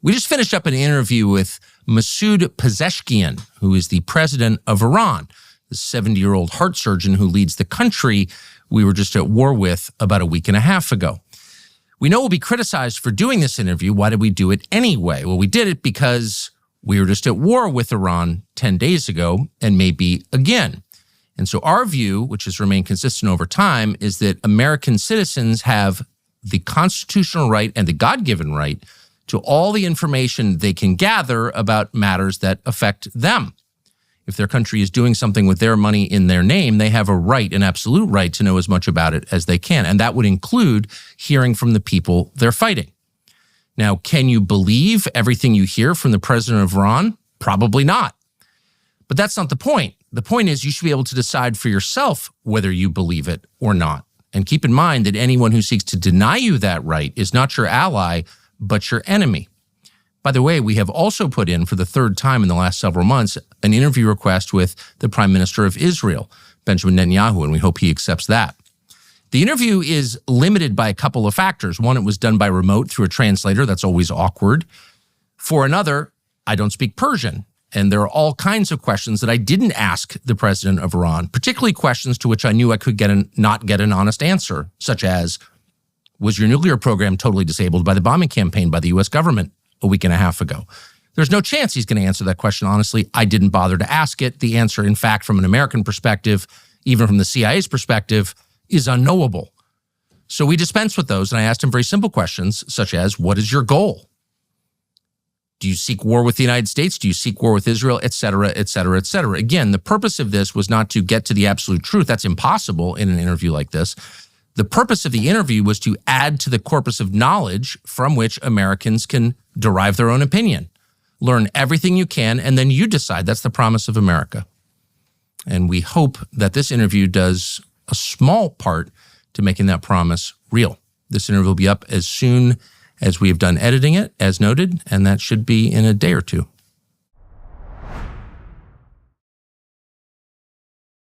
We just finished up an interview with Masoud Pezeshkian, who is the president of Iran, the 70-year-old heart surgeon who leads the country we were just at war with about a week and a half ago. We know we'll be criticized for doing this interview. Why did we do it anyway? Well, we did it because we were just at war with Iran 10 days ago and maybe again. And so our view, which has remained consistent over time, is that American citizens have the constitutional right and the God-given right to all the information they can gather about matters that affect them. If their country is doing something with their money in their name, they have a right, an absolute right, to know as much about it as they can. And that would include hearing from the people they're fighting. Now, can you believe everything you hear from the president of Iran? Probably not. But that's not the point. The point is you should be able to decide for yourself whether you believe it or not. And keep in mind that anyone who seeks to deny you that right is not your ally, but your enemy. By the way, we have also put in, for the third time in the last several months, an interview request with the Prime Minister of Israel, Benjamin Netanyahu, and we hope he accepts that. The interview is limited by a couple of factors. One, it was done by remote through a translator. That's always awkward. For another, I don't speak Persian, and there are all kinds of questions that I didn't ask the president of Iran, particularly questions to which I knew I could not get an honest answer, such as, was your nuclear program totally disabled by the bombing campaign by the U.S. government a week and a half ago? There's no chance he's going to answer that question honestly. I didn't bother to ask it. The answer, in fact, from an American perspective, even from the CIA's perspective, is unknowable. So we dispense with those, and I asked him very simple questions, such as, what is your goal? Do you seek war with the United States? Do you seek war with Israel? Et cetera, et cetera, et cetera. Again, the purpose of this was not to get to the absolute truth. That's impossible in an interview like this. The purpose of the interview was to add to the corpus of knowledge from which Americans can derive their own opinion. Learn everything you can, and then you decide. That's the promise of America. And we hope that this interview does a small part to making that promise real. This interview will be up as soon as we have done editing it, as noted, and that should be in a day or two.